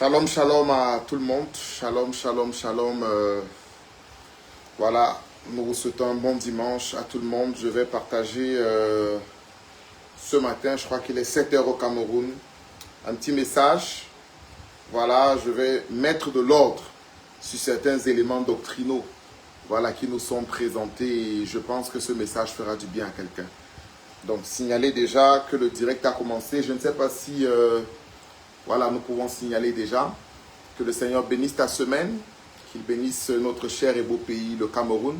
Shalom, shalom à tout le monde. Shalom, shalom, shalom. Voilà, nous vous souhaitons un bon dimanche à tout le monde. Je vais partager ce matin, je crois qu'il est 7 heures au Cameroun, un petit message. Voilà, je vais mettre de l'ordre sur certains éléments doctrinaux, voilà, qui nous sont présentés. Et je pense que ce message fera du bien à quelqu'un. Donc, signalez déjà que le direct a commencé. Je ne sais pas si... Voilà, nous pouvons signaler déjà que le Seigneur bénisse ta semaine, qu'il bénisse notre cher et beau pays, le Cameroun,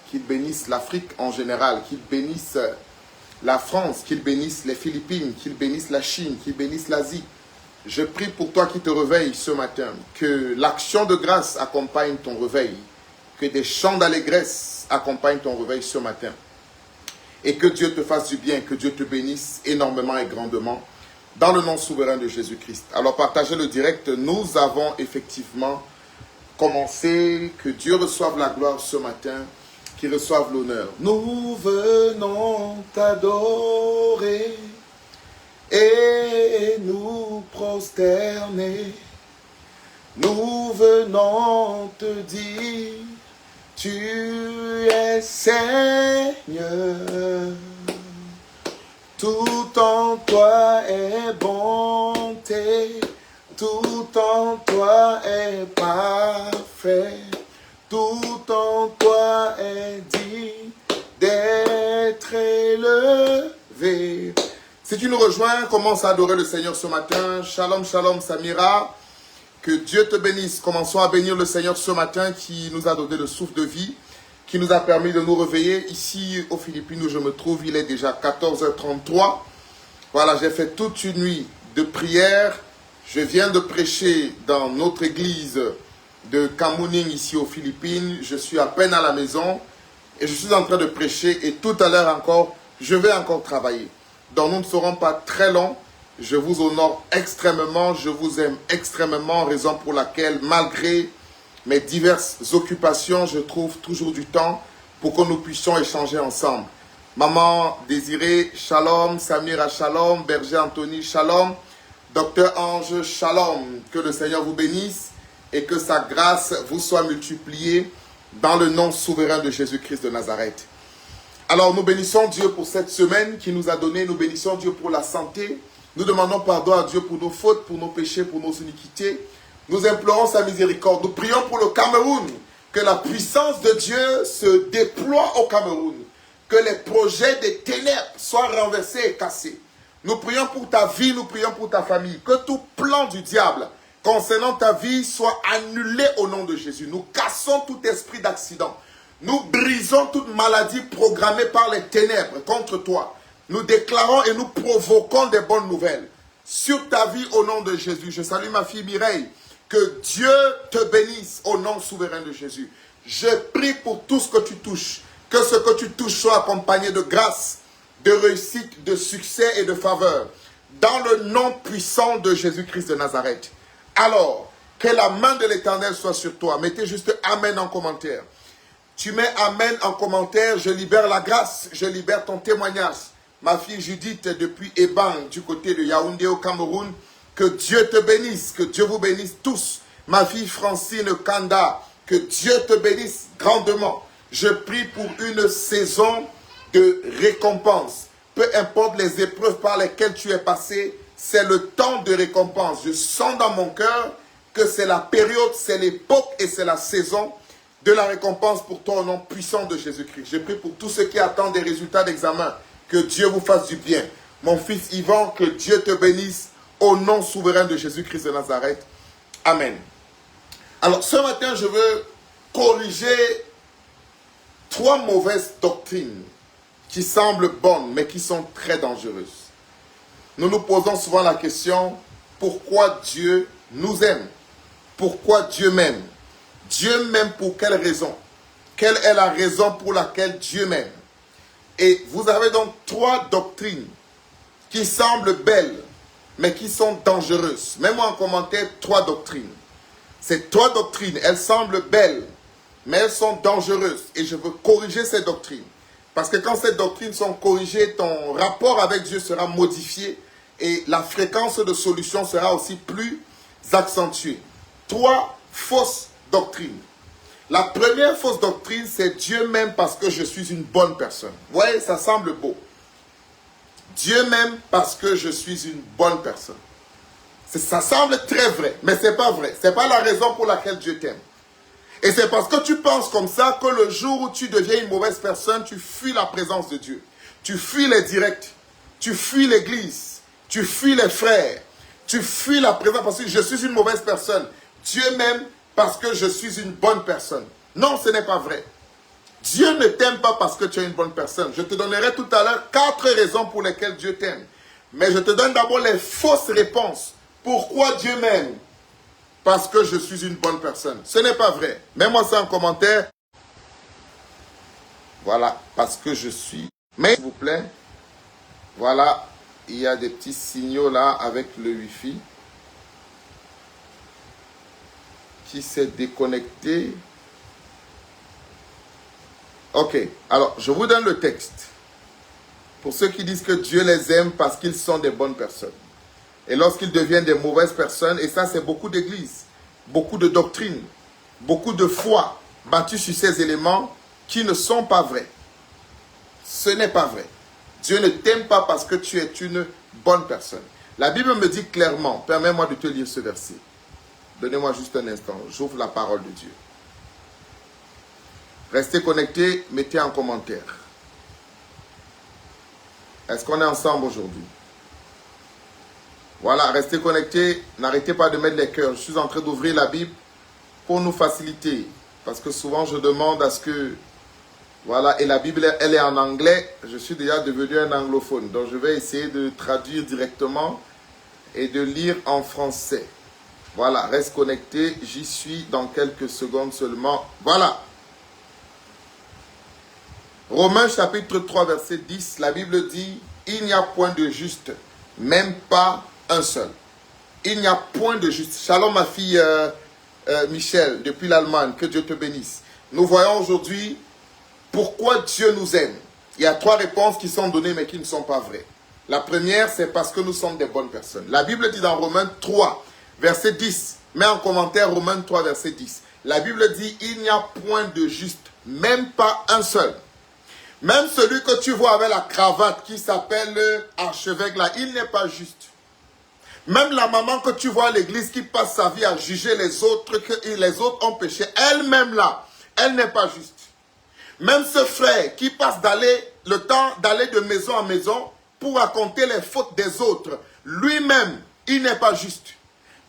qu'il bénisse l'Afrique en général, qu'il bénisse la France, qu'il bénisse les Philippines, qu'il bénisse la Chine, qu'il bénisse l'Asie. Je prie pour toi qui te réveilles ce matin, que l'action de grâce accompagne ton réveil, que des chants d'allégresse accompagnent ton réveil ce matin, et que Dieu te fasse du bien, que Dieu te bénisse énormément et grandement, dans le nom souverain de Jésus-Christ. Alors partagez le direct. Nous avons effectivement commencé. Que Dieu reçoive la gloire ce matin, qu'il reçoive l'honneur. Nous venons t'adorer et nous prosterner. Nous venons te dire, tu es Seigneur. Tout en toi est bonté, tout en toi est parfait, tout en toi est dit d'être élevé. Si tu nous rejoins, commence à adorer le Seigneur ce matin. Shalom, shalom Samira. Que Dieu te bénisse. Commençons à bénir le Seigneur ce matin qui nous a donné le souffle de vie, qui nous a permis de nous réveiller. Ici, aux Philippines, où je me trouve, il est déjà 14h33. Voilà, j'ai fait toute une nuit de prière. Je viens de prêcher dans notre église de Kamuning, ici aux Philippines. Je suis à peine à la maison et je suis en train de prêcher. Et tout à l'heure encore, je vais encore travailler. Donc, nous ne serons pas très longs. Je vous honore extrêmement, je vous aime extrêmement, raison pour laquelle, malgré mes diverses occupations, je trouve toujours du temps pour que nous puissions échanger ensemble. Maman Désirée, shalom. Samira, shalom. Berger Anthony, shalom. Docteur Ange, shalom. Que le Seigneur vous bénisse et que sa grâce vous soit multipliée dans le nom souverain de Jésus-Christ de Nazareth. Alors, nous bénissons Dieu pour cette semaine qu'il nous a donnée. Nous bénissons Dieu pour la santé. Nous demandons pardon à Dieu pour nos fautes, pour nos péchés, pour nos iniquités. Nous implorons sa miséricorde. Nous prions pour le Cameroun. Que la puissance de Dieu se déploie au Cameroun. Que les projets des ténèbres soient renversés et cassés. Nous prions pour ta vie, nous prions pour ta famille. Que tout plan du diable concernant ta vie soit annulé au nom de Jésus. Nous cassons tout esprit d'accident. Nous brisons toute maladie programmée par les ténèbres contre toi. Nous déclarons et nous provoquons des bonnes nouvelles sur ta vie au nom de Jésus. Je salue ma fille Mireille. Que Dieu te bénisse au nom souverain de Jésus. Je prie pour tout ce que tu touches. Que ce que tu touches soit accompagné de grâce, de réussite, de succès et de faveur. Dans le nom puissant de Jésus-Christ de Nazareth. Alors, que la main de l'Éternel soit sur toi. Mettez juste Amen en commentaire. Tu mets Amen en commentaire. Je libère la grâce. Je libère ton témoignage. Ma fille Judith depuis Ebang, du côté de Yaoundé au Cameroun. Que Dieu te bénisse, que Dieu vous bénisse tous. Ma fille Francine Kanda, que Dieu te bénisse grandement. Je prie pour une saison de récompense. Peu importe les épreuves par lesquelles tu es passé, c'est le temps de récompense. Je sens dans mon cœur que c'est la période, c'est l'époque et c'est la saison de la récompense pour toi au nom puissant de Jésus-Christ. Je prie pour tous ceux qui attendent des résultats d'examen. Que Dieu vous fasse du bien. Mon fils Yvan, que Dieu te bénisse. Au nom souverain de Jésus-Christ de Nazareth. Amen. Alors, ce matin, je veux corriger 3 mauvaises doctrines qui semblent bonnes, mais qui sont très dangereuses. Nous nous posons souvent la question, pourquoi Dieu nous aime? Pourquoi Dieu m'aime? Dieu m'aime pour quelle raison? Quelle est la raison pour laquelle Dieu m'aime? Et vous avez donc 3 doctrines qui semblent belles, mais qui sont dangereuses. Mets-moi en commentaire 3 doctrines. Ces 3 doctrines, elles semblent belles, mais elles sont dangereuses. Et je veux corriger ces doctrines. Parce que quand ces doctrines sont corrigées, ton rapport avec Dieu sera modifié et la fréquence de solution sera aussi plus accentuer. 3 fausses doctrines. La première fausse doctrine, c'est Dieu m'aime parce que je suis une bonne personne. Vous voyez, ça semble beau. Dieu m'aime parce que je suis une bonne personne. Ça semble très vrai, mais ce n'est pas vrai. Ce n'est pas la raison pour laquelle Dieu t'aime. Et c'est parce que tu penses comme ça que le jour où tu deviens une mauvaise personne, tu fuis la présence de Dieu. Tu fuis les directs. Tu fuis l'église. Tu fuis les frères. Tu fuis la présence parce que je suis une mauvaise personne. Dieu m'aime parce que je suis une bonne personne. Non, ce n'est pas vrai. Dieu ne t'aime pas parce que tu es une bonne personne. Je te donnerai tout à l'heure 4 raisons pour lesquelles Dieu t'aime. Mais je te donne d'abord les fausses réponses. Pourquoi Dieu m'aime? Parce que je suis une bonne personne. Ce n'est pas vrai. Mets-moi ça en commentaire. Voilà, parce que je suis. Mais s'il vous plaît, voilà, il y a des petits signaux là avec le Wi-Fi qui s'est déconnecté. Ok, alors je vous donne le texte. Pour ceux qui disent que Dieu les aime parce qu'ils sont des bonnes personnes. Et lorsqu'ils deviennent des mauvaises personnes, et ça c'est beaucoup d'églises, beaucoup de doctrines, beaucoup de foi battues sur ces éléments qui ne sont pas vrais. Ce n'est pas vrai. Dieu ne t'aime pas parce que tu es une bonne personne. La Bible me dit clairement, permets-moi de te lire ce verset. Donnez-moi juste un instant, j'ouvre la parole de Dieu. Restez connectés, mettez en commentaire. Est-ce qu'on est ensemble aujourd'hui? Voilà, restez connectés, n'arrêtez pas de mettre les cœurs. Je suis en train d'ouvrir la Bible pour nous faciliter. Parce que souvent je demande à ce que... Voilà, et la Bible, elle est en anglais. Je suis déjà devenu un anglophone. Donc je vais essayer de traduire directement et de lire en français. Voilà, reste connecté. J'y suis dans quelques secondes seulement. Voilà. Romains chapitre 3, verset 10. La Bible dit, il n'y a point de juste, même pas un seul. Il n'y a point de juste. Shalom ma fille Michel, depuis l'Allemagne. Que Dieu te bénisse. Nous voyons aujourd'hui pourquoi Dieu nous aime. Il y a 3 réponses qui sont données mais qui ne sont pas vraies. La première, c'est parce que nous sommes des bonnes personnes. La Bible dit dans Romains 3, verset 10. Mets en commentaire Romains 3, verset 10. La Bible dit, il n'y a point de juste, même pas un seul. Même celui que tu vois avec la cravate qui s'appelle archevêque là, il n'est pas juste. Même la maman que tu vois à l'église qui passe sa vie à juger les autres, que les autres ont péché, elle-même là, elle n'est pas juste. Même ce frère qui passe le temps d'aller de maison en maison pour raconter les fautes des autres, lui-même, il n'est pas juste.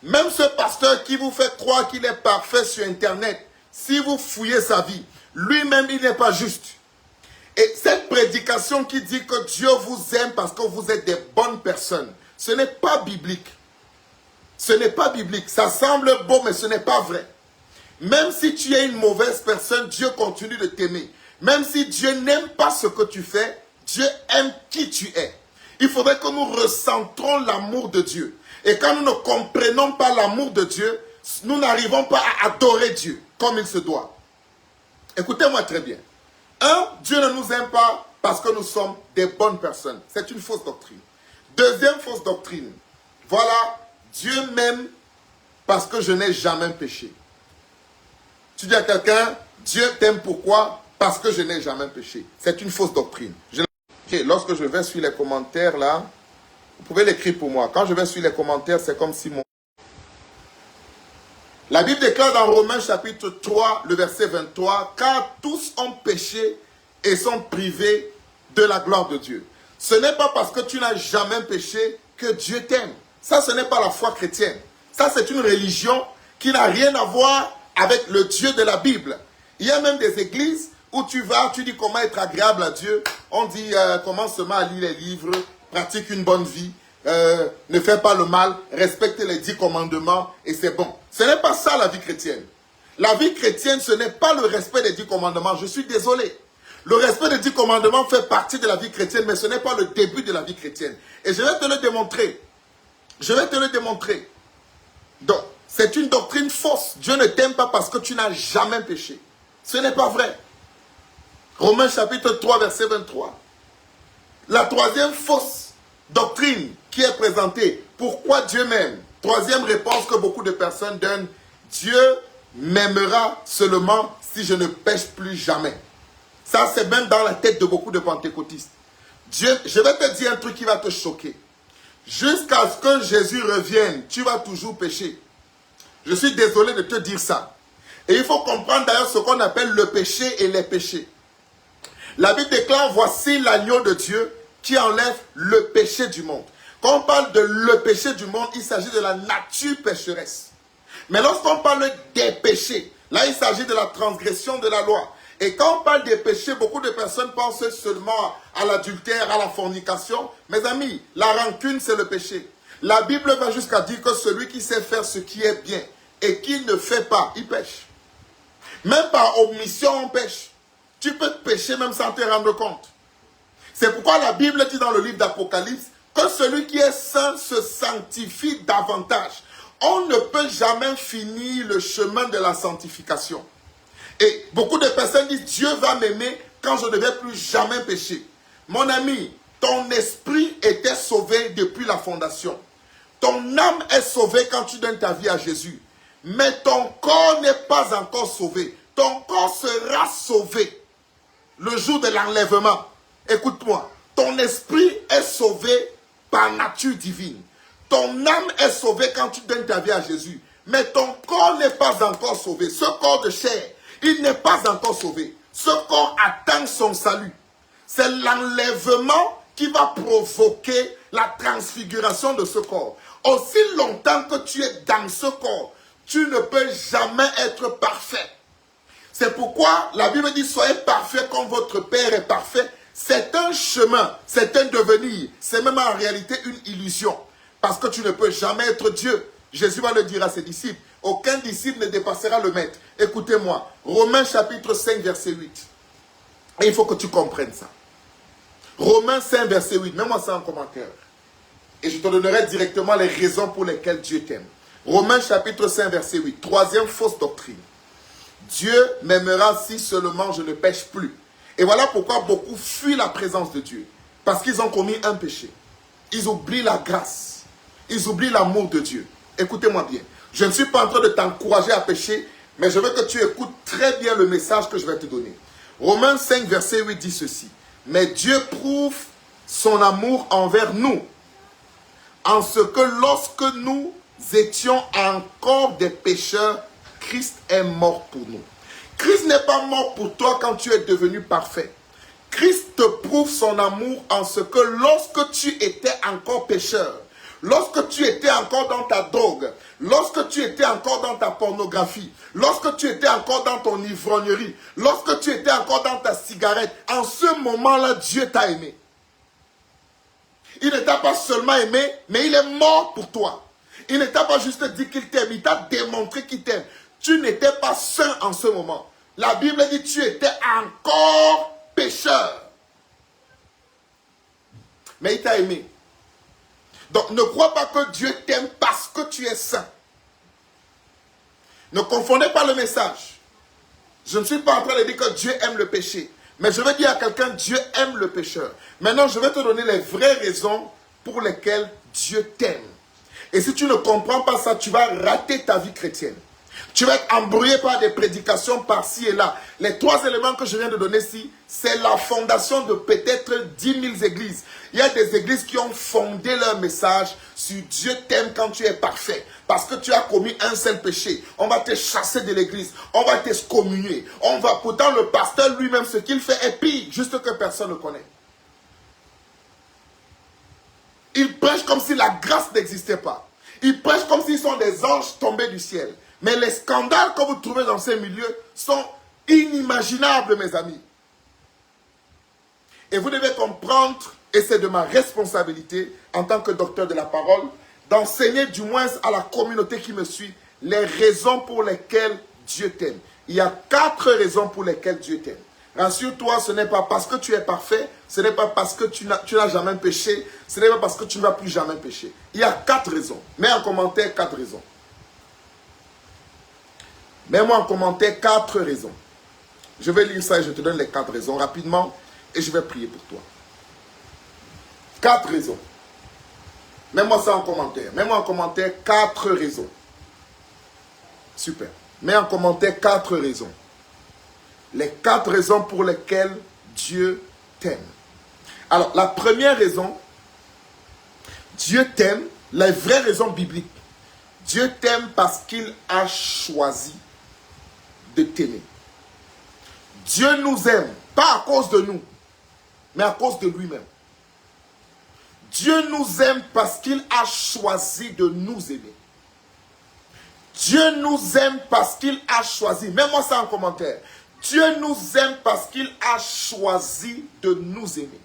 Même ce pasteur qui vous fait croire qu'il est parfait sur Internet, si vous fouillez sa vie, lui-même, il n'est pas juste. Et cette prédication qui dit que Dieu vous aime parce que vous êtes des bonnes personnes, ce n'est pas biblique. Ce n'est pas biblique. Ça semble beau, mais ce n'est pas vrai. Même si tu es une mauvaise personne, Dieu continue de t'aimer. Même si Dieu n'aime pas ce que tu fais, Dieu aime qui tu es. Il faudrait que nous ressentions l'amour de Dieu. Et quand nous ne comprenons pas l'amour de Dieu, nous n'arrivons pas à adorer Dieu comme il se doit. Écoutez-moi très bien. 1, Dieu ne nous aime pas parce que nous sommes des bonnes personnes. C'est une fausse doctrine. Deuxième fausse doctrine. Voilà, Dieu m'aime parce que je n'ai jamais péché. Tu dis à quelqu'un, Dieu t'aime pourquoi? Parce que je n'ai jamais péché. C'est une fausse doctrine. Lorsque je vais sur les commentaires là, vous pouvez l'écrire pour moi. Quand je vais sur les commentaires, c'est comme si mon... La Bible déclare dans Romains chapitre 3, le verset 23, « Car tous ont péché et sont privés de la gloire de Dieu. » Ce n'est pas parce que tu n'as jamais péché que Dieu t'aime. Ça, ce n'est pas la foi chrétienne. Ça, c'est une religion qui n'a rien à voir avec le Dieu de la Bible. Il y a même des églises où tu vas, tu dis comment être agréable à Dieu. On dit commence seulement à lire les livres, pratique une bonne vie, ne fais pas le mal, respecte les 10 commandements et c'est bon. Ce n'est pas ça la vie chrétienne. La vie chrétienne, ce n'est pas le respect des 10 commandements. Je suis désolé. Le respect des 10 commandements fait partie de la vie chrétienne, mais ce n'est pas le début de la vie chrétienne. Et je vais te le démontrer. Je vais te le démontrer. Donc, c'est une doctrine fausse. Dieu ne t'aime pas parce que tu n'as jamais péché. Ce n'est pas vrai. Romains chapitre 3, verset 23. La troisième fausse doctrine qui est présentée. Pourquoi Dieu m'aime? Troisième réponse que beaucoup de personnes donnent, Dieu m'aimera seulement si je ne pêche plus jamais. Ça, c'est même dans la tête de beaucoup de pentecôtistes. Dieu, je vais te dire un truc qui va te choquer. Jusqu'à ce que Jésus revienne, tu vas toujours pécher. Je suis désolé de te dire ça. Et il faut comprendre d'ailleurs ce qu'on appelle le péché et les péchés. La Bible déclare, voici l'agneau de Dieu qui enlève le péché du monde. Quand on parle de le péché du monde, il s'agit de la nature pécheresse. Mais lorsqu'on parle des péchés, là il s'agit de la transgression de la loi. Et quand on parle des péchés, beaucoup de personnes pensent seulement à l'adultère, à la fornication. Mes amis, la rancune c'est le péché. La Bible va jusqu'à dire que celui qui sait faire ce qui est bien et qui ne fait pas, il pêche. Même par omission on pêche. Tu peux pécher même sans te rendre compte. C'est pourquoi la Bible dit dans le livre d'Apocalypse que celui qui est saint se sanctifie davantage. On ne peut jamais finir le chemin de la sanctification. Et beaucoup de personnes disent, Dieu va m'aimer quand je ne vais plus jamais pécher. Mon ami, ton esprit était sauvé depuis la fondation. Ton âme est sauvée quand tu donnes ta vie à Jésus. Mais ton corps n'est pas encore sauvé. Ton corps sera sauvé le jour de l'enlèvement. Écoute-moi, ton esprit est sauvé par nature divine. Ton âme est sauvée quand tu donnes ta vie à Jésus. Mais ton corps n'est pas encore sauvé. Ce corps de chair, il n'est pas encore sauvé. Ce corps attend son salut. C'est l'enlèvement qui va provoquer la transfiguration de ce corps. Aussi longtemps que tu es dans ce corps, tu ne peux jamais être parfait. C'est pourquoi la Bible dit, soyez parfaits comme votre Père est parfait. C'est un chemin, c'est un devenir. C'est même en réalité une illusion. Parce que tu ne peux jamais être Dieu. Jésus va le dire à ses disciples. Aucun disciple ne dépassera le maître. Écoutez-moi. Romains chapitre 5 verset 8. Et il faut que tu comprennes ça. Romains 5 verset 8. Mets-moi ça en commentaire. Et je te donnerai directement les raisons pour lesquelles Dieu t'aime. Romains chapitre 5 verset 8. Troisième fausse doctrine. Dieu m'aimera si seulement je ne pêche plus. Et voilà pourquoi beaucoup fuient la présence de Dieu. Parce qu'ils ont commis un péché. Ils oublient la grâce. Ils oublient l'amour de Dieu. Écoutez-moi bien. Je ne suis pas en train de t'encourager à pécher, mais je veux que tu écoutes très bien le message que je vais te donner. Romains 5 verset 8 dit ceci. Mais Dieu prouve son amour envers nous, en ce que lorsque nous étions encore des pécheurs, Christ est mort pour nous. Christ n'est pas mort pour toi quand tu es devenu parfait. Christ te prouve son amour en ce que lorsque tu étais encore pécheur, lorsque tu étais encore dans ta drogue, lorsque tu étais encore dans ta pornographie, lorsque tu étais encore dans ton ivrognerie, lorsque tu étais encore dans ta cigarette, en ce moment-là, Dieu t'a aimé. Il ne t'a pas seulement aimé, mais il est mort pour toi. Il ne t'a pas juste dit qu'il t'aime, il t'a démontré qu'il t'aime. Tu n'étais pas saint en ce moment. La Bible dit tu étais encore pécheur. Mais il t'a aimé. Donc ne crois pas que Dieu t'aime parce que tu es saint. Ne confondez pas le message. Je ne suis pas en train de dire que Dieu aime le péché. Mais je vais dire à quelqu'un, Dieu aime le pécheur. Maintenant, je vais te donner les vraies raisons pour lesquelles Dieu t'aime. Et si tu ne comprends pas ça, tu vas rater ta vie chrétienne. Tu vas être embrouillé par des prédications par-ci et là. Les trois éléments que je viens de donner ici, c'est la fondation de peut-être 10 000 églises. Il y a des églises qui ont fondé leur message sur Dieu t'aime quand tu es parfait. Parce que tu as commis un seul péché. On va te chasser de l'église. On va t'excommunier. Pourtant, le pasteur lui-même, ce qu'il fait est pire. Juste que personne ne connaît. Il prêche comme si la grâce n'existait pas. Il prêche comme s'ils sont des anges tombés du ciel. Mais les scandales que vous trouvez dans ces milieux sont inimaginables, mes amis. Et vous devez comprendre, et c'est de ma responsabilité en tant que docteur de la parole, d'enseigner du moins à la communauté qui me suit les raisons pour lesquelles Dieu t'aime. Il y a 4 raisons pour lesquelles Dieu t'aime. Rassure-toi, ce n'est pas parce que tu es parfait, ce n'est pas parce que tu n'as jamais péché, ce n'est pas parce que tu ne vas plus jamais pécher. Il y a 4 raisons. Mets en commentaire 4 raisons. Mets-moi en commentaire 4 raisons. Je vais lire ça et je te donne les 4 raisons rapidement et je vais prier pour toi. 4 raisons. Mets-moi ça en commentaire. Mets-moi en commentaire 4 raisons. Super. Mets en commentaire 4 raisons. Les 4 raisons pour lesquelles Dieu t'aime. Alors, la première raison, Dieu t'aime, la vraie raison biblique. Dieu t'aime parce qu'il a choisi de t'aimer. Dieu nous aime, pas à cause de nous, mais à cause de lui-même. Dieu nous aime parce qu'il a choisi de nous aimer. Dieu nous aime parce qu'il a choisi. Mets-moi ça en commentaire. Dieu nous aime parce qu'il a choisi de nous aimer.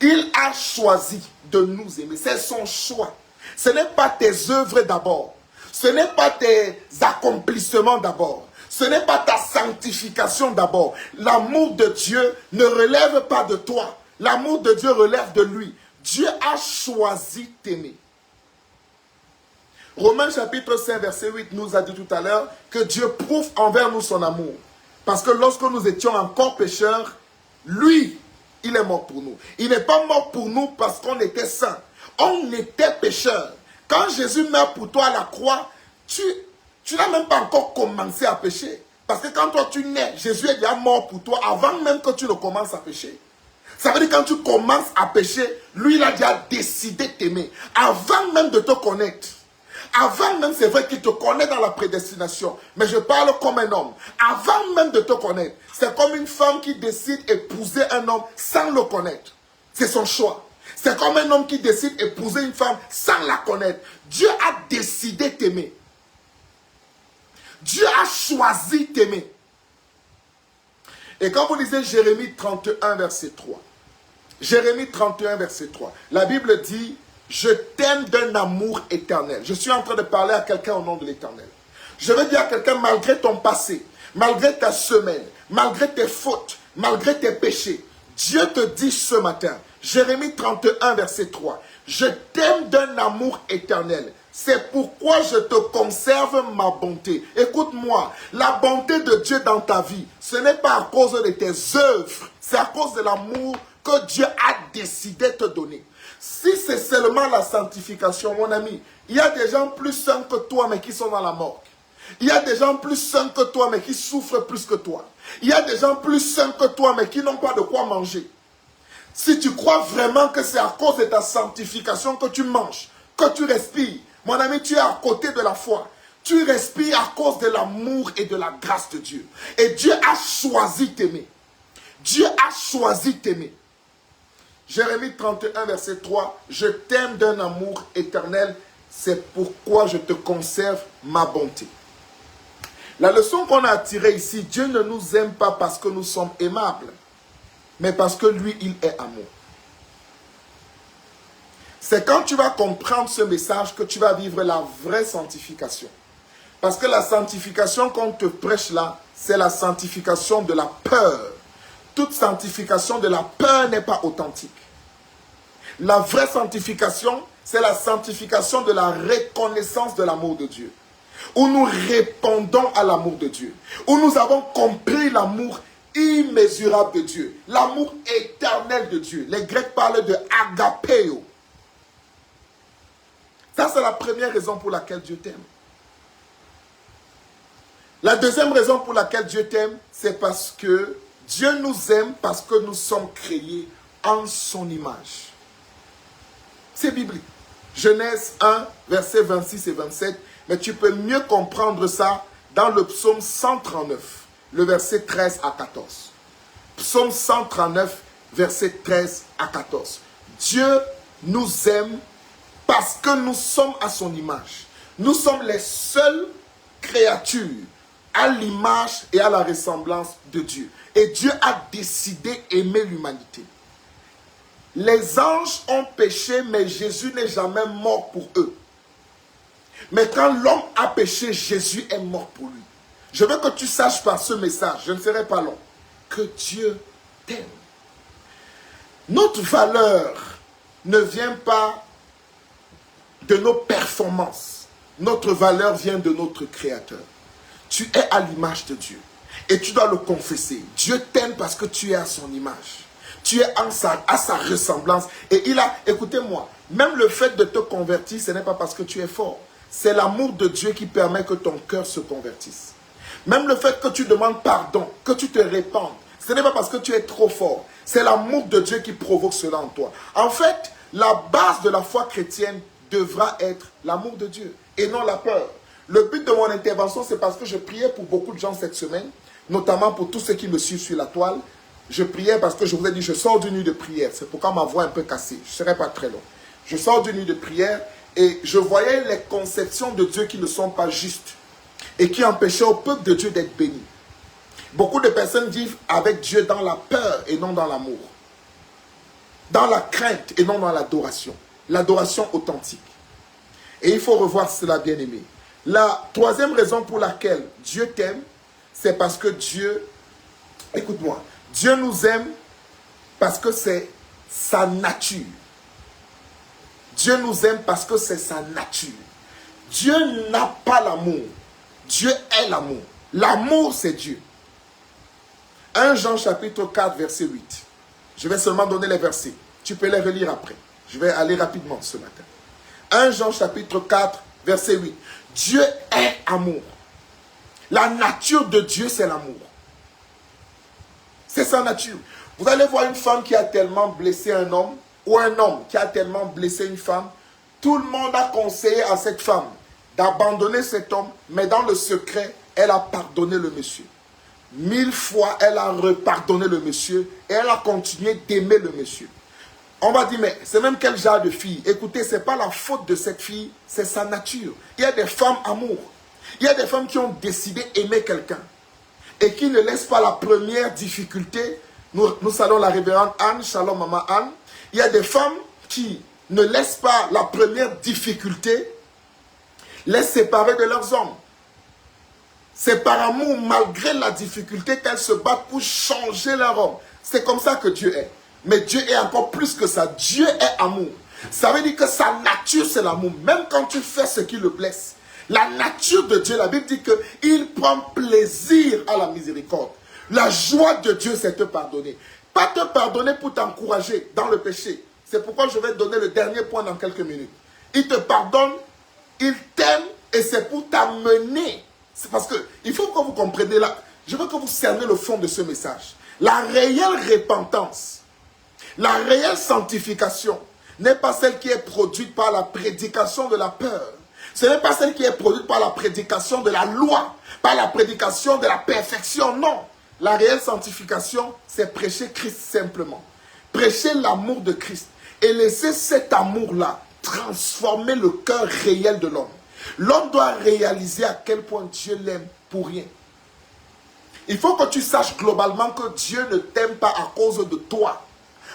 Il a choisi de nous aimer. C'est son choix. Ce n'est pas tes œuvres d'abord. Ce n'est pas tes accomplissements d'abord. Ce n'est pas ta sanctification d'abord. L'amour de Dieu ne relève pas de toi. L'amour de Dieu relève de lui. Dieu a choisi t'aimer. Romains chapitre 5 verset 8 nous a dit tout à l'heure que Dieu prouve envers nous son amour. Parce que lorsque nous étions encore pécheurs, lui, il est mort pour nous. Il n'est pas mort pour nous parce qu'on était saints. On était pécheurs. Quand Jésus meurt pour toi à la croix, tu n'as même pas encore commencé à pécher. Parce que quand toi tu nais, Jésus est déjà mort pour toi avant même que tu ne commences à pécher. Ça veut dire que quand tu commences à pécher, lui il a déjà décidé de t'aimer. Avant même de te connaître. Avant même, c'est vrai qu'il te connaît dans la prédestination. Mais je parle comme un homme. Avant même de te connaître. C'est comme une femme qui décide d'épouser un homme sans le connaître. C'est son choix. C'est comme un homme qui décide d'épouser une femme sans la connaître. Dieu a décidé de t'aimer. Dieu a choisi de t'aimer. Et quand vous lisez Jérémie 31, verset 3. Jérémie 31, verset 3. La Bible dit... Je t'aime d'un amour éternel. Je suis en train de parler à quelqu'un au nom de l'éternel. Je veux dire à quelqu'un, malgré ton passé, malgré ta semaine, malgré tes fautes, malgré tes péchés, Dieu te dit ce matin, Jérémie 31, verset 3, je t'aime d'un amour éternel. C'est pourquoi je te conserve ma bonté. Écoute-moi, la bonté de Dieu dans ta vie, ce n'est pas à cause de tes œuvres, c'est à cause de l'amour que Dieu a décidé de te donner. Si c'est seulement la sanctification, mon ami, il y a des gens plus saints que toi, mais qui sont dans la mort. Il y a des gens plus saints que toi, mais qui souffrent plus que toi. Il y a des gens plus saints que toi, mais qui n'ont pas de quoi manger. Si tu crois vraiment que c'est à cause de ta sanctification que tu manges, que tu respires, mon ami, tu es à côté de la foi. Tu respires à cause de l'amour et de la grâce de Dieu. Et Dieu a choisi t'aimer. Dieu a choisi t'aimer. Jérémie 31, verset 3, « Je t'aime d'un amour éternel, c'est pourquoi je te conserve ma bonté. » La leçon qu'on a tirée ici, Dieu ne nous aime pas parce que nous sommes aimables, mais parce que lui, il est amour. C'est quand tu vas comprendre ce message que tu vas vivre la vraie sanctification. Parce que la sanctification qu'on te prêche là, c'est la sanctification de la peur. Toute sanctification de la peur n'est pas authentique. La vraie sanctification, c'est la sanctification de la reconnaissance de l'amour de Dieu. Où nous répondons à l'amour de Dieu. Où nous avons compris l'amour immesurable de Dieu. L'amour éternel de Dieu. Les Grecs parlent de agapeo. Ça, c'est la première raison pour laquelle Dieu t'aime. La deuxième raison pour laquelle Dieu t'aime, c'est parce que Dieu nous aime parce que nous sommes créés en son image. C'est biblique. Genèse 1, versets 26 et 27. Mais tu peux mieux comprendre ça dans le psaume 139, le verset 13 à 14. Psaume 139, verset 13 à 14. Dieu nous aime parce que nous sommes à son image. Nous sommes les seules créatures à l'image et à la ressemblance de Dieu. Et Dieu a décidé d'aimer l'humanité. Les anges ont péché, mais Jésus n'est jamais mort pour eux. Mais quand l'homme a péché, Jésus est mort pour lui. Je veux que tu saches par ce message, je ne serai pas long, que Dieu t'aime. Notre valeur ne vient pas de nos performances. Notre valeur vient de notre Créateur. Tu es à l'image de Dieu. Et tu dois le confesser. Dieu t'aime parce que tu es à son image. Tu es à sa ressemblance. Et écoutez-moi, même le fait de te convertir, ce n'est pas parce que tu es fort. C'est l'amour de Dieu qui permet que ton cœur se convertisse. Même le fait que tu demandes pardon, que tu te répandes, ce n'est pas parce que tu es trop fort. C'est l'amour de Dieu qui provoque cela en toi. En fait, la base de la foi chrétienne devra être l'amour de Dieu et non la peur. Le but de mon intervention, c'est parce que je priais pour beaucoup de gens cette semaine, notamment pour tous ceux qui me suivent sur la toile. Je priais parce que je vous ai dit, je sors d'une nuit de prière. C'est pourquoi ma voix est un peu cassée. Je ne serai pas très long. Je sors d'une nuit de prière et je voyais les conceptions de Dieu qui ne sont pas justes et qui empêchaient au peuple de Dieu d'être béni. Beaucoup de personnes vivent avec Dieu dans la peur et non dans l'amour. Dans la crainte et non dans l'adoration. L'adoration authentique. Et il faut revoir cela, bien aimé. La troisième raison pour laquelle Dieu t'aime, c'est parce que Dieu, écoute-moi, Dieu nous aime parce que c'est sa nature. Dieu nous aime parce que c'est sa nature. Dieu n'a pas l'amour. Dieu est l'amour. L'amour, c'est Dieu. 1 Jean chapitre 4, verset 8. Je vais seulement donner les versets. Tu peux les relire après. Je vais aller rapidement ce matin. 1 Jean chapitre 4, verset 8. Dieu est amour. La nature de Dieu, c'est l'amour. C'est sa nature. Vous allez voir une femme qui a tellement blessé un homme, ou un homme qui a tellement blessé une femme. Tout le monde a conseillé à cette femme d'abandonner cet homme, mais dans le secret, elle a pardonné le monsieur. 1000 fois, elle a repardonné le monsieur et elle a continué d'aimer le monsieur. On va dire, mais c'est même quel genre de fille? Écoutez, ce n'est pas la faute de cette fille, c'est sa nature. Il y a des femmes amour. Il y a des femmes qui ont décidé d'aimer quelqu'un et qui ne laissent pas la première difficulté. Nous saluons la révérende Anne, shalom maman Anne. Il y a des femmes qui ne laissent pas la première difficulté les séparer de leurs hommes. C'est par amour, malgré la difficulté, qu'elles se battent pour changer leur homme. C'est comme ça que Dieu est. Mais Dieu est encore plus que ça. Dieu est amour. Ça veut dire que sa nature, c'est l'amour. Même quand tu fais ce qui le blesse. La nature de Dieu, la Bible dit qu'il prend plaisir à la miséricorde. La joie de Dieu, c'est te pardonner. Pas te pardonner pour t'encourager dans le péché. C'est pourquoi je vais te donner le dernier point dans quelques minutes. Il te pardonne, il t'aime et c'est pour t'amener. C'est parce que il faut que vous compreniez là. Je veux que vous cerniez le fond de ce message. La réelle repentance, la réelle sanctification n'est pas celle qui est produite par la prédication de la peur. Ce n'est pas celle qui est produite par la prédication de la loi, par la prédication de la perfection. Non. La réelle sanctification, c'est prêcher Christ simplement. Prêcher l'amour de Christ et laisser cet amour-là transformer le cœur réel de l'homme. L'homme doit réaliser à quel point Dieu l'aime pour rien. Il faut que tu saches globalement que Dieu ne t'aime pas à cause de toi.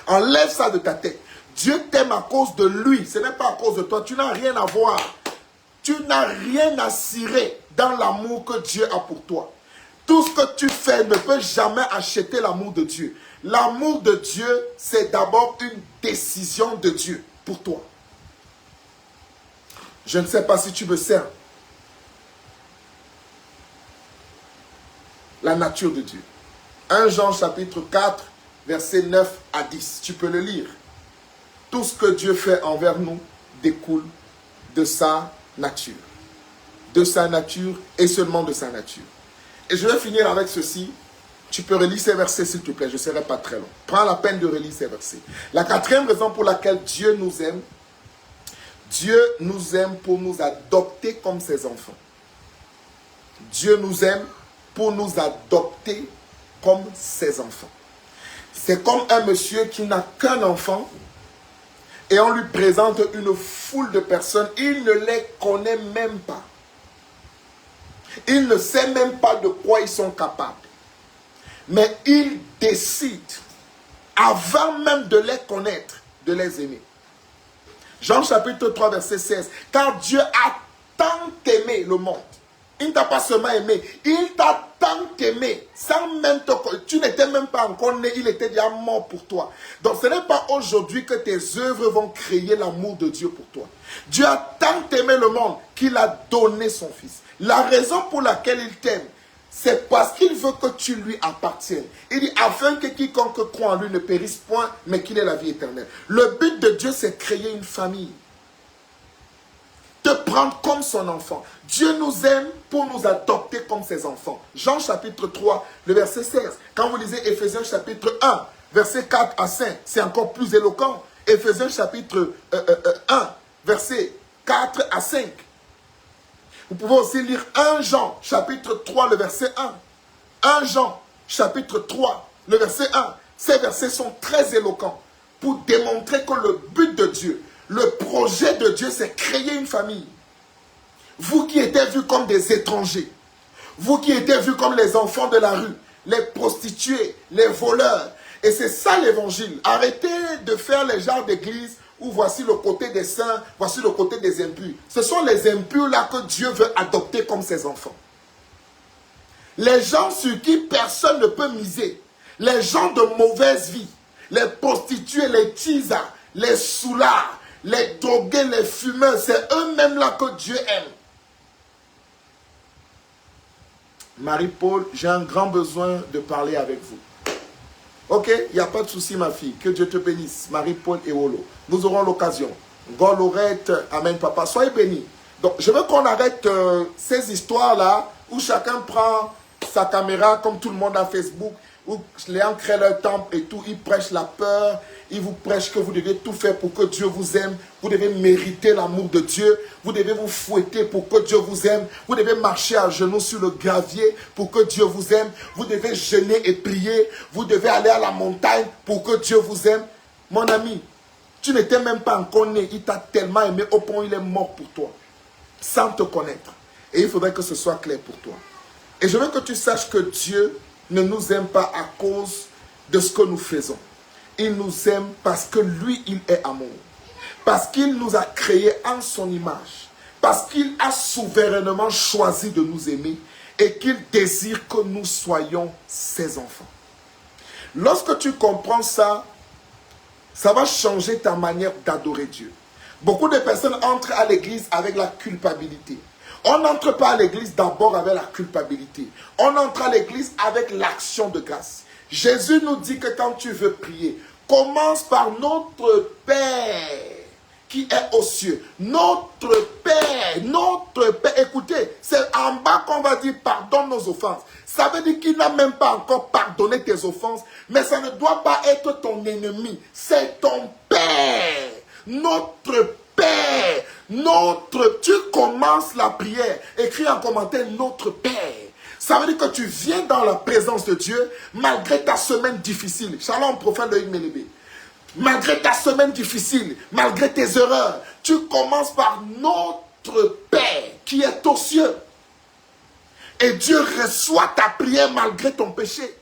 Enlève ça de ta tête. Dieu t'aime à cause de lui. Ce n'est pas à cause de toi. Tu n'as rien à voir. Tu n'as rien à cirer dans l'amour que Dieu a pour toi. Tout ce que tu fais ne peut jamais acheter l'amour de Dieu. L'amour de Dieu, c'est d'abord une décision de Dieu pour toi. Je ne sais pas si tu me sers. La nature de Dieu. 1 Jean chapitre 4, versets 9 à 10. Tu peux le lire. Tout ce que Dieu fait envers nous découle de sa nature. De sa nature et seulement de sa nature. Et je vais finir avec ceci. Tu peux relire ces versets s'il te plaît. Je ne serai pas très long. Prends la peine de relire ces versets. La quatrième raison pour laquelle Dieu nous aime. Dieu nous aime pour nous adopter comme ses enfants. Dieu nous aime pour nous adopter comme ses enfants. C'est comme un monsieur qui n'a qu'un enfant et on lui présente une foule de personnes. Il ne les connaît même pas. Il ne sait même pas de quoi ils sont capables. Mais il décide, avant même de les connaître, de les aimer. Jean chapitre 3, verset 16. Car Dieu a tant aimé le monde. Il ne t'a pas seulement aimé, il t'a tant aimé, sans même tu n'étais même pas encore né, il était déjà mort pour toi. Donc ce n'est pas aujourd'hui que tes œuvres vont créer l'amour de Dieu pour toi. Dieu a tant aimé le monde qu'il a donné son Fils. La raison pour laquelle il t'aime, c'est parce qu'il veut que tu lui appartiennes. Il dit, afin que quiconque croit en lui ne périsse point, mais qu'il ait la vie éternelle. Le but de Dieu, c'est créer une famille. Te prendre comme son enfant. Dieu nous aime pour nous adopter comme ses enfants. Jean chapitre 3, le verset 16. Quand vous lisez Éphésiens chapitre 1, verset 4 à 5, c'est encore plus éloquent. Éphésiens chapitre 1, verset 4 à 5. Vous pouvez aussi lire 1 Jean chapitre 3, le verset 1. 1 Jean chapitre 3, le verset 1. Ces versets sont très éloquents pour démontrer que le but de Dieu, le projet de Dieu, c'est créer une famille. Vous qui étiez vus comme des étrangers, vous qui étiez vus comme les enfants de la rue, les prostituées, les voleurs. Et c'est ça l'évangile. Arrêtez de faire les genres d'église où voici le côté des saints, voici le côté des impurs. Ce sont les impurs là que Dieu veut adopter comme ses enfants. Les gens sur qui personne ne peut miser, les gens de mauvaise vie, les prostituées, les tisas, les soulards, les drogués, les fumeurs, c'est eux-mêmes là que Dieu aime. Marie-Paul, j'ai un grand besoin de parler avec vous. Ok, il n'y a pas de souci ma fille. Que Dieu te bénisse. Marie-Paul et Olo. Nous aurons l'occasion. Golorette, amen papa. Soyez bénis. Donc je veux qu'on arrête ces histoires-là où chacun prend sa caméra comme tout le monde à Facebook, où les gens créent leur temple et tout. Ils prêchent la peur. Ils vous prêchent que vous devez tout faire pour que Dieu vous aime. Vous devez mériter l'amour de Dieu. Vous devez vous fouetter pour que Dieu vous aime. Vous devez marcher à genoux sur le gravier pour que Dieu vous aime. Vous devez jeûner et prier. Vous devez aller à la montagne pour que Dieu vous aime. Mon ami, tu n'étais même pas encore né. Il t'a tellement aimé au point où il est mort pour toi. Sans te connaître. Et il faudrait que ce soit clair pour toi. Et je veux que tu saches que Dieu ne nous aime pas à cause de ce que nous faisons. Il nous aime parce que lui, il est amour. Parce qu'il nous a créés en son image. Parce qu'il a souverainement choisi de nous aimer. Et qu'il désire que nous soyons ses enfants. Lorsque tu comprends ça, ça va changer ta manière d'adorer Dieu. Beaucoup de personnes entrent à l'église avec la culpabilité. On n'entre pas à l'église d'abord avec la culpabilité. On entre à l'église avec l'action de grâce. Jésus nous dit que quand tu veux prier, commence par notre Père qui est aux cieux. Notre Père, notre Père. Écoutez, c'est en bas qu'on va dire pardonne nos offenses. Ça veut dire qu'il n'a même pas encore pardonné tes offenses, mais ça ne doit pas être ton ennemi. C'est ton Père. Notre Père. Tu commences la prière. Écris en commentaire notre Père. Ça veut dire que tu viens dans la présence de Dieu malgré ta semaine difficile. Shalom, prophète Loïc Mélébé. Malgré ta semaine difficile, malgré tes erreurs, tu commences par notre Père qui est aux cieux. Et Dieu reçoit ta prière malgré ton péché.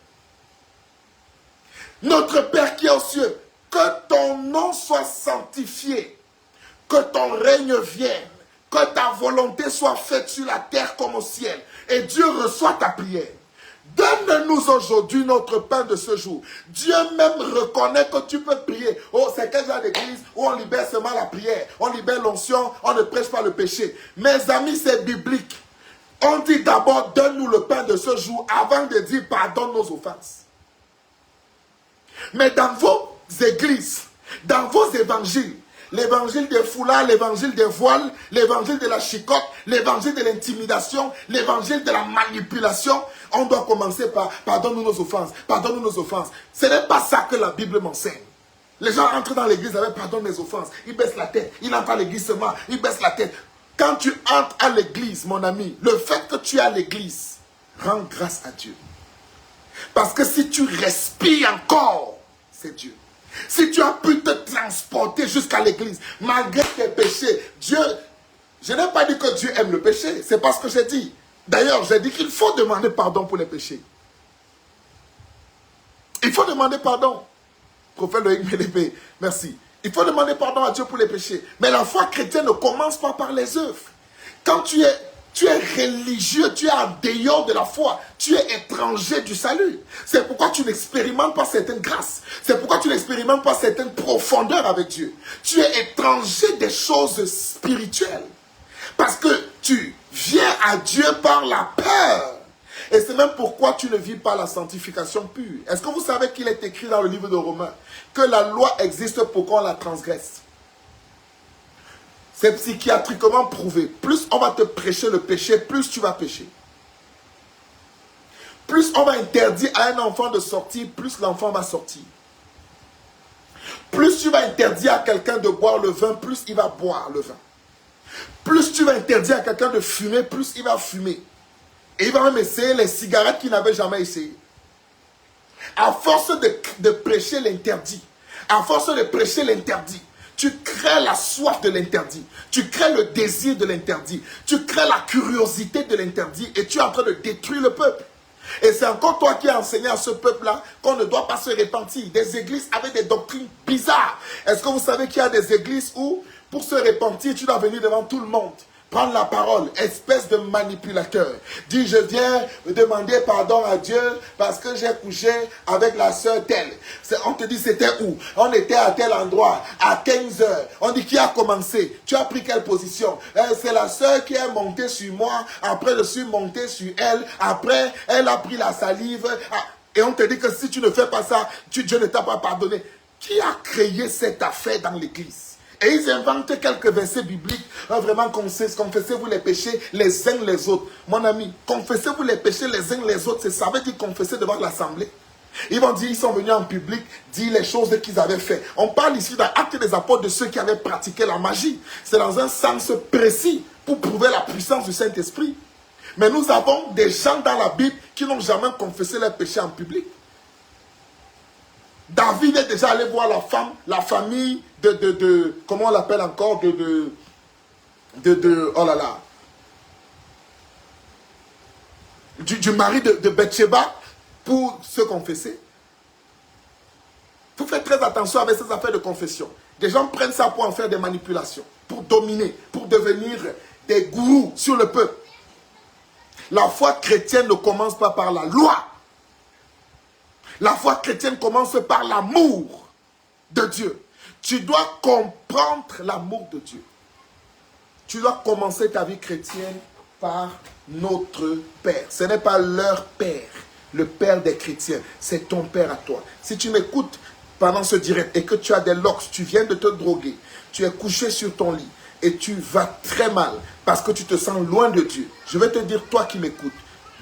Notre Père qui est aux cieux, que ton nom soit sanctifié, que ton règne vienne, que ta volonté soit faite sur la terre comme au ciel. Et Dieu reçoit ta prière. Donne-nous aujourd'hui notre pain de ce jour. Dieu même reconnaît que tu peux prier. Oh, c'est quel genre d'église où on libère seulement la prière, on libère l'onction, on ne prêche pas le péché. Mes amis, c'est biblique. On dit d'abord, donne-nous le pain de ce jour avant de dire pardonne nos offenses. Mais dans vos églises, dans vos évangiles, l'évangile des foulards, l'évangile des voiles, l'évangile de la chicotte, l'évangile de l'intimidation, l'évangile de la manipulation, on doit commencer par pardonne-nous nos offenses, pardonne-nous nos offenses. Ce n'est pas ça que la Bible m'enseigne. Les gens entrent dans l'église avec pardonne mes offenses, ils baissent la tête, ils entrent à l'église seulement, ils baissent la tête. Quand tu entres à l'église, mon ami, le fait que tu es à l'église, rends grâce à Dieu. Parce que si tu respires encore, c'est Dieu. Si tu as pu te transporter jusqu'à l'église, malgré tes péchés, Dieu, je n'ai pas dit que Dieu aime le péché, c'est pas ce que j'ai dit. D'ailleurs, j'ai dit qu'il faut demander pardon pour les péchés. Il faut demander pardon. Prophète Loïc Mélébé, merci. Il faut demander pardon à Dieu pour les péchés. Mais la foi chrétienne ne commence pas par les œuvres. Quand tu es religieux, tu es en dehors de la foi, tu es étranger du salut. C'est pourquoi tu n'expérimentes pas certaines grâces. C'est pourquoi tu n'expérimentes pas certaines profondeurs avec Dieu. Tu es étranger des choses spirituelles. Parce que tu viens à Dieu par la peur. Et c'est même pourquoi tu ne vis pas la sanctification pure. Est-ce que vous savez qu'il est écrit dans le livre de Romains que la loi existe pour qu'on la transgresse? C'est psychiatriquement prouvé. Plus on va te prêcher le péché, plus tu vas pécher. Plus on va interdire à un enfant de sortir, plus l'enfant va sortir. Plus tu vas interdire à quelqu'un de boire le vin, plus il va boire le vin. Plus tu vas interdire à quelqu'un de fumer, plus il va fumer. Et il va même essayer les cigarettes qu'il n'avait jamais essayé. À force de prêcher l'interdit, à force de prêcher l'interdit, tu crées la soif de l'interdit, tu crées le désir de l'interdit, tu crées la curiosité de l'interdit et tu es en train de détruire le peuple. Et c'est encore toi qui as enseigné à ce peuple-là qu'on ne doit pas se repentir. Des églises avec des doctrines bizarres. Est-ce que vous savez qu'il y a des églises où, pour se repentir, tu dois venir devant tout le monde, prendre la parole, espèce de manipulateur. Dis, je viens demander pardon à Dieu parce que j'ai couché avec la sœur telle. On te dit c'était où? On était à tel endroit, à 15 heures. On dit qui a commencé? Tu as pris quelle position? C'est la sœur qui est montée sur moi. Après, je suis monté sur elle. Après, elle a pris la salive. Et on te dit que si tu ne fais pas ça, Dieu ne t'a pas pardonné. Qui a créé cette affaire dans l'église? Et ils inventent quelques versets bibliques. Vraiment, confessez-vous les péchés les uns les autres. Mon ami, confessez-vous les péchés les uns les autres. Ça veut dire confesser devant l'assemblée. Ils vont dire, ils sont venus en public, dire les choses qu'ils avaient fait. On parle ici dans Actes des Apôtres de ceux qui avaient pratiqué la magie. C'est dans un sens précis pour prouver la puissance du Saint-Esprit. Mais nous avons des gens dans la Bible qui n'ont jamais confessé leurs péchés en public. David est déjà allé voir la famille comment on l'appelle encore, oh là là, du mari de Bathsheba pour se confesser. Il faut faire très attention avec ces affaires de confession. Des gens prennent ça pour en faire des manipulations, pour dominer, pour devenir des gourous sur le peuple. La foi chrétienne ne commence pas par la loi. La foi chrétienne commence par l'amour de Dieu. Tu dois comprendre l'amour de Dieu. Tu dois commencer ta vie chrétienne par notre Père. Ce n'est pas leur Père, le Père des chrétiens. C'est ton Père à toi. Si tu m'écoutes pendant ce direct et que tu as des lox, tu viens de te droguer, tu es couché sur ton lit et tu vas très mal parce que tu te sens loin de Dieu. Je vais te dire, toi qui m'écoutes,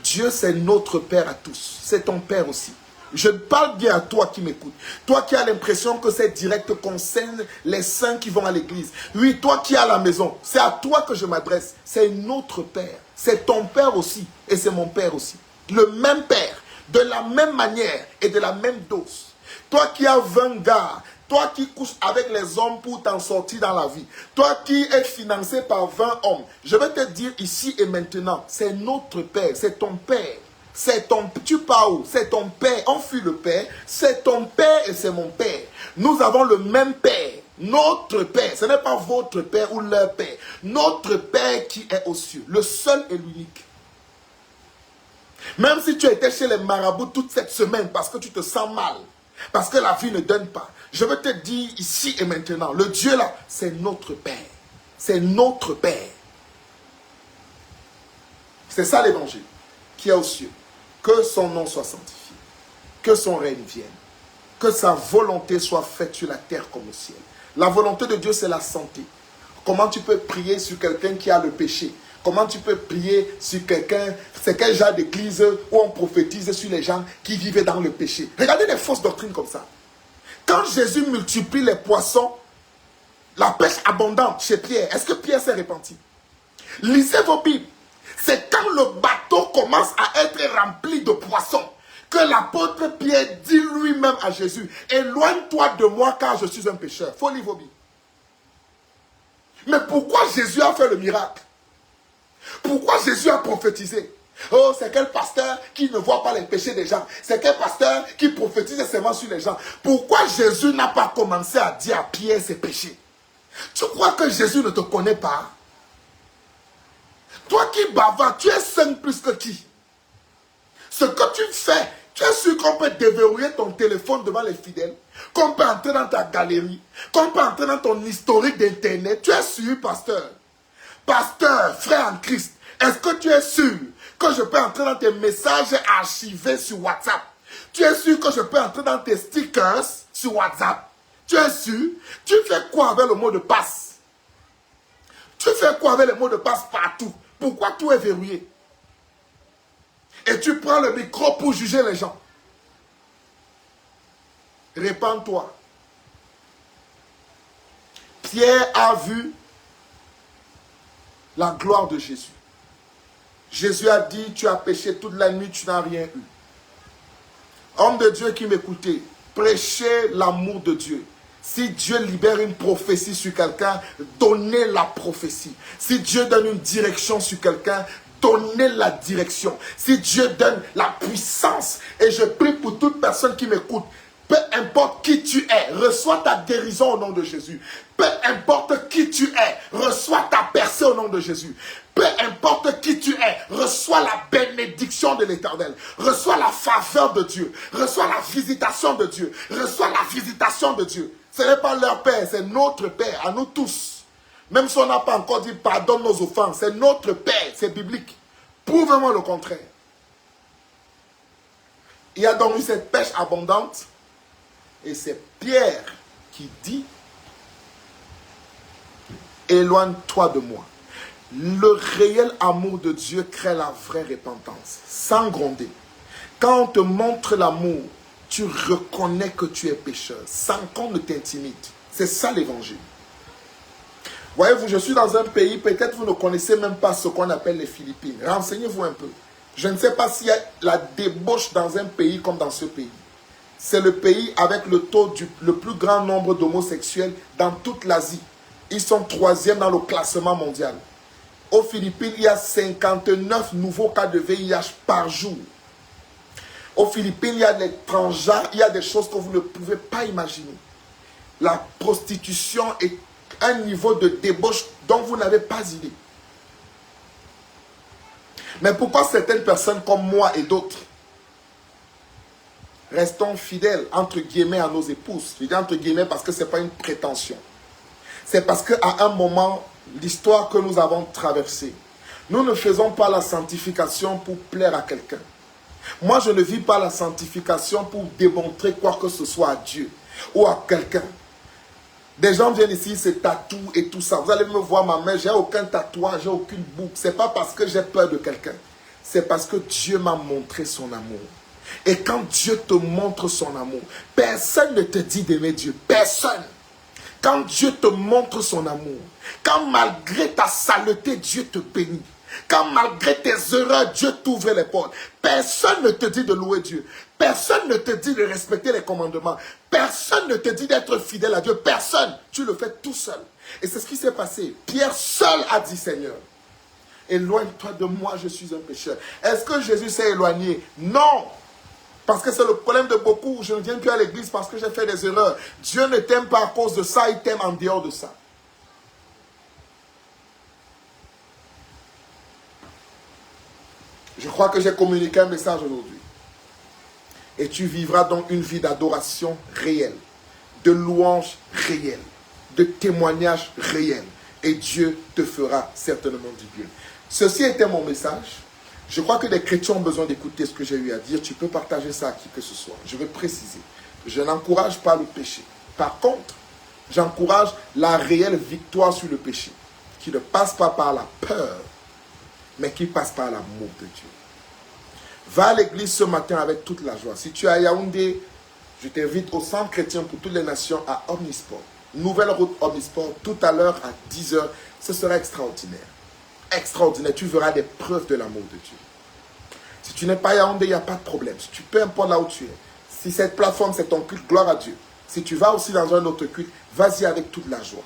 Dieu c'est notre Père à tous. C'est ton Père aussi. Je parle bien à toi qui m'écoutes. Toi qui as l'impression que c'est direct concerne les saints qui vont à l'église. Oui, toi qui es à la maison, c'est à toi que je m'adresse. C'est notre Père. C'est ton Père aussi. Et c'est mon Père aussi. Le même Père. De la même manière et de la même dose. Toi qui as 20 gars. Toi qui couches avec les hommes pour t'en sortir dans la vie. Toi qui es financé par 20 hommes. Je vais te dire ici et maintenant. C'est notre Père. C'est ton Père. C'est ton, tu pars où? C'est ton Père. On fuit le Père. C'est ton Père et c'est mon Père. Nous avons le même Père. Notre Père. Ce n'est pas votre Père ou leur Père. Notre Père qui est aux cieux. Le seul et l'unique. Même si tu étais chez les marabouts toute cette semaine parce que tu te sens mal. Parce que la vie ne donne pas. Je veux te dire ici et maintenant. Le Dieu là, c'est notre Père. C'est notre Père. C'est ça l'évangile qui est aux cieux. Que son nom soit sanctifié, que son règne vienne, que sa volonté soit faite sur la terre comme au ciel. La volonté de Dieu, c'est la santé. Comment tu peux prier sur quelqu'un qui a le péché? Comment tu peux prier sur quelqu'un? C'est quel genre d'église où on prophétise sur les gens qui vivaient dans le péché? Regardez les fausses doctrines comme ça. Quand Jésus multiplie les poissons, la pêche abondante chez Pierre, est-ce que Pierre s'est repenti? Lisez vos Bibles. C'est quand le bateau commence à être rempli de poissons que l'apôtre Pierre dit lui-même à Jésus, éloigne-toi de moi car je suis un pécheur. Faut lire vos Bibles. Mais pourquoi Jésus a fait le miracle? Pourquoi Jésus a prophétisé? Oh, c'est quel pasteur qui ne voit pas les péchés des gens? C'est quel pasteur qui prophétise seulement sur les gens? Pourquoi Jésus n'a pas commencé à dire à Pierre ses péchés? Tu crois que Jésus ne te connaît pas? Toi qui bavardes, tu es saint plus que qui? Ce que tu fais, tu es sûr qu'on peut déverrouiller ton téléphone devant les fidèles, qu'on peut entrer dans ta galerie, qu'on peut entrer dans ton historique d'internet. Tu es sûr, pasteur? Pasteur, frère en Christ, est-ce que tu es sûr que je peux entrer dans tes messages archivés sur WhatsApp? Tu es sûr que je peux entrer dans tes stickers sur WhatsApp? Tu es sûr? Tu fais quoi avec le mot de passe? Tu fais quoi avec le mot de passe partout? Pourquoi tout est verrouillé? Et tu prends le micro pour juger les gens. Répands-toi. Pierre a vu la gloire de Jésus. Jésus a dit, tu as péché toute la nuit, tu n'as rien eu. Homme de Dieu qui m'écoutait, prêchez l'amour de Dieu. Si Dieu libère une prophétie sur quelqu'un, donnez la prophétie. Si Dieu donne une direction sur quelqu'un, donnez la direction. Si Dieu donne la puissance, et je prie pour toute personne qui m'écoute, peu importe qui tu es, reçois ta guérison au nom de Jésus. Peu importe qui tu es, reçois ta percée au nom de Jésus. Peu importe qui tu es, reçois la bénédiction de l'Éternel. Reçois la faveur de Dieu. Reçois la visitation de Dieu. Reçois la visitation de Dieu. Ce n'est pas leur Père, c'est notre Père, à nous tous. Même si on n'a pas encore dit pardonne nos offenses, c'est notre Père, c'est biblique. Prouvez-moi le contraire. Il y a donc eu cette pêche abondante. Et c'est Pierre qui dit, éloigne-toi de moi. Le réel amour de Dieu crée la vraie repentance, sans gronder. Quand on te montre l'amour, tu reconnais que tu es pécheur, sans qu'on ne t'intimide. C'est ça l'évangile. Voyez-vous, je suis dans un pays, peut-être vous ne connaissez même pas ce qu'on appelle les Philippines. Renseignez-vous un peu. Je ne sais pas s'il y a la débauche dans un pays comme dans ce pays. C'est le pays avec le taux le plus grand nombre d'homosexuels dans toute l'Asie. Ils sont 3e dans le classement mondial. Aux Philippines, il y a 59 nouveaux cas de VIH par jour. Aux Philippines, il y a des transgenres, il y a des choses que vous ne pouvez pas imaginer. La prostitution est un niveau de débauche dont vous n'avez pas idée. Mais pourquoi certaines personnes comme moi et d'autres restons fidèles, entre guillemets, à nos épouses? Je dis entre guillemets parce que ce n'est pas une prétention. C'est parce qu'à un moment, l'histoire que nous avons traversée, nous ne faisons pas la sanctification pour plaire à quelqu'un. Moi, je ne vis pas la sanctification pour démontrer quoi que ce soit à Dieu ou à quelqu'un. Des gens viennent ici, se tatouent et tout ça. Vous allez me voir ma main, j'ai aucun tatouage, j'ai aucune boucle. Ce n'est pas parce que j'ai peur de quelqu'un. C'est parce que Dieu m'a montré son amour. Et quand Dieu te montre son amour, personne ne te dit d'aimer Dieu. Personne. Quand Dieu te montre son amour, quand malgré ta saleté, Dieu te bénit. Quand malgré tes erreurs, Dieu t'ouvre les portes. Personne ne te dit de louer Dieu. Personne ne te dit de respecter les commandements. Personne ne te dit d'être fidèle à Dieu. Personne. Tu le fais tout seul. Et c'est ce qui s'est passé. Pierre seul a dit, Seigneur, éloigne-toi de moi, je suis un pécheur. Est-ce que Jésus s'est éloigné? Non. Parce que c'est le problème de beaucoup. Je ne viens plus à l'église parce que j'ai fait des erreurs. Dieu ne t'aime pas à cause de ça, il t'aime en dehors de ça. Je crois que j'ai communiqué un message aujourd'hui. Et tu vivras donc une vie d'adoration réelle, de louange réelle, de témoignage réel. Et Dieu te fera certainement du bien. Ceci était mon message. Je crois que les chrétiens ont besoin d'écouter ce que j'ai eu à dire. Tu peux partager ça à qui que ce soit. Je vais préciser. Je n'encourage pas le péché. Par contre, j'encourage la réelle victoire sur le péché, qui ne passe pas par la peur, mais qui passe par l'amour de Dieu. Va à l'église ce matin avec toute la joie. Si tu es à Yaoundé, je t'invite au centre chrétien pour toutes les nations à Omnisport. Nouvelle route Omnisport, tout à l'heure à 10 h. Ce sera extraordinaire. Extraordinaire. Tu verras des preuves de l'amour de Dieu. Si tu n'es pas à Yaoundé, il n'y a pas de problème. Si tu, peu importe là où tu es. Si cette plateforme, c'est ton culte, gloire à Dieu. Si tu vas aussi dans un autre culte, vas-y avec toute la joie.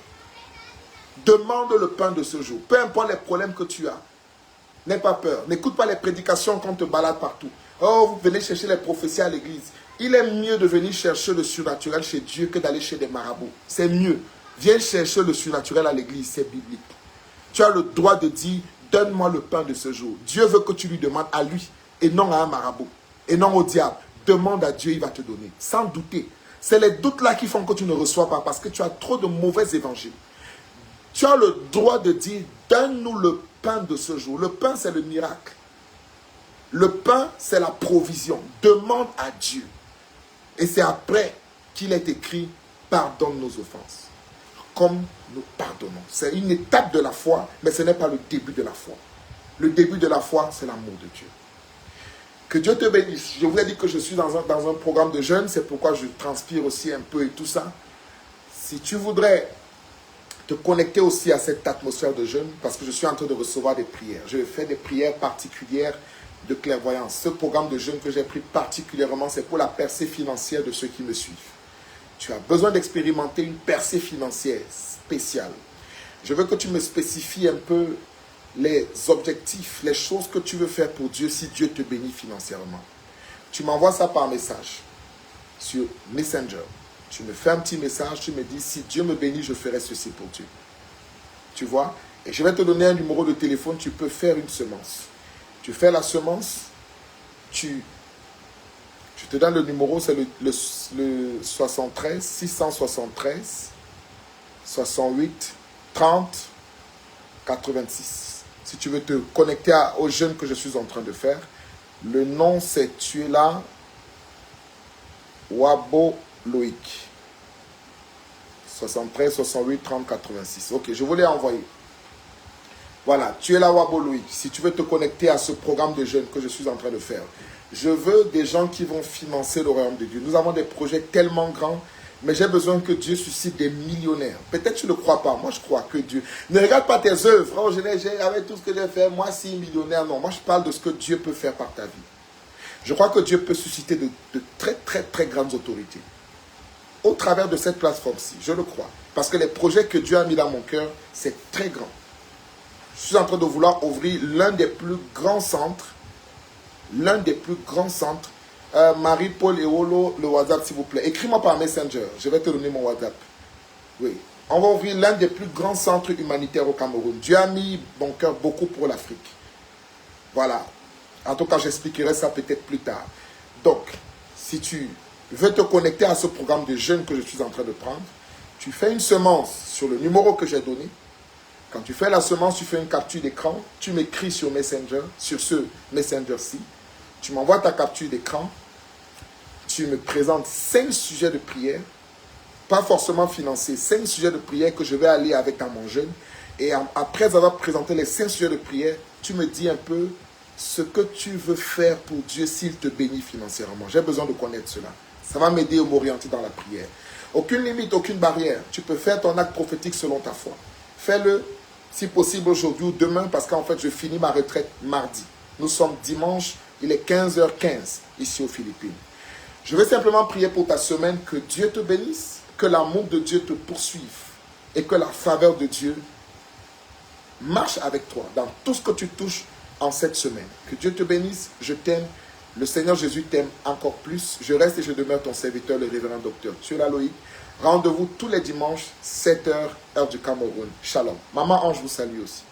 Demande le pain de ce jour. Peu importe les problèmes que tu as. N'aie pas peur. N'écoute pas les prédications qu'on te balade partout. Oh, vous venez chercher les prophéties à l'église. Il est mieux de venir chercher le surnaturel chez Dieu que d'aller chez des marabouts. C'est mieux. Viens chercher le surnaturel à l'église. C'est biblique. Tu as le droit de dire, donne-moi le pain de ce jour. Dieu veut que tu lui demandes à lui et non à un marabout. Et non au diable. Demande à Dieu, il va te donner. Sans douter. C'est les doutes là qui font que tu ne reçois pas parce que tu as trop de mauvais évangiles. Tu as le droit de dire, donne-nous le pain de ce jour. Le pain, c'est le miracle. Le pain, c'est la provision. Demande à Dieu. Et c'est après qu'il est écrit, pardonne nos offenses. Comme nous pardonnons. C'est une étape de la foi, mais ce n'est pas le début de la foi. Le début de la foi, c'est l'amour de Dieu. Que Dieu te bénisse. Je vous ai dit que je suis dans un programme de jeûne, c'est pourquoi je transpire aussi un peu et tout ça. Si tu voudrais te connecter aussi à cette atmosphère de jeûne, parce que je suis en train de recevoir des prières. Je fais des prières particulières de clairvoyance. Ce programme de jeûne que j'ai pris particulièrement, c'est pour la percée financière de ceux qui me suivent. Tu as besoin d'expérimenter une percée financière spéciale. Je veux que tu me spécifies un peu les objectifs, les choses que tu veux faire pour Dieu si Dieu te bénit financièrement. Tu m'envoies ça par message sur Messenger. Tu me fais un petit message, tu me dis, si Dieu me bénit, je ferai ceci pour Dieu. Tu vois? Et je vais te donner un numéro de téléphone, tu peux faire une semence. Tu fais la semence, je te donne le numéro, c'est le 73 673 68 30 86. Si tu veux te connecter aux jeunes que je suis en train de faire, le nom c'est Tu es là, Wabo Loïc. 73 68 30 86. Ok, je vous l'ai envoyé. Voilà, Tu es là, Wabo Loïc. Si tu veux te connecter à ce programme de jeunes que je suis en train de faire, je veux des gens qui vont financer le royaume de Dieu. Nous avons des projets tellement grands, mais j'ai besoin que Dieu suscite des millionnaires. Peut-être tu ne le crois pas, moi je crois que Dieu... Ne regarde pas tes œuvres. Oh, avec tout ce que j'ai fait, moi si millionnaire, non. Moi je parle de ce que Dieu peut faire par ta vie. Je crois que Dieu peut susciter de très très très grandes autorités. Au travers de cette plateforme-ci, je le crois. Parce que les projets que Dieu a mis dans mon cœur, c'est très grand. Je suis en train de vouloir ouvrir l'un des plus grands centres. Marie-Paul et Olo, le WhatsApp s'il vous plaît. Écris-moi par Messenger, je vais te donner mon WhatsApp. Oui. On va ouvrir l'un des plus grands centres humanitaires au Cameroun. Dieu a mis mon cœur beaucoup pour l'Afrique. Voilà. En tout cas, j'expliquerai ça peut-être plus tard. Donc, si tu veux te connecter à ce programme de jeûne que je suis en train de prendre, tu fais une semence sur le numéro que j'ai donné. Quand tu fais la semence, tu fais une capture d'écran, tu m'écris sur Messenger, sur ce Messenger-ci. Tu m'envoies ta capture d'écran, tu me présentes 5 sujets de prière, pas forcément financiers, 5 sujets de prière que je vais aller avec dans mon jeûne. Et après avoir présenté les 5 sujets de prière, tu me dis un peu ce que tu veux faire pour Dieu s'il te bénit financièrement. J'ai besoin de connaître cela. Ça va m'aider à m'orienter dans la prière. Aucune limite, aucune barrière. Tu peux faire ton acte prophétique selon ta foi. Fais-le, si possible, aujourd'hui ou demain, parce qu'en fait, je finis ma retraite mardi. Nous sommes dimanche, il est 15h15 ici aux Philippines. Je vais simplement prier pour ta semaine, que Dieu te bénisse, que l'amour de Dieu te poursuive et que la faveur de Dieu marche avec toi dans tout ce que tu touches en cette semaine. Que Dieu te bénisse, je t'aime. Le Seigneur Jésus t'aime encore plus. Je reste et je demeure ton serviteur, le révérend docteur. Tu es là, Loïc. Rendez-vous tous les dimanches, 7h, heure du Cameroun. Shalom. Maman Ange vous salue aussi.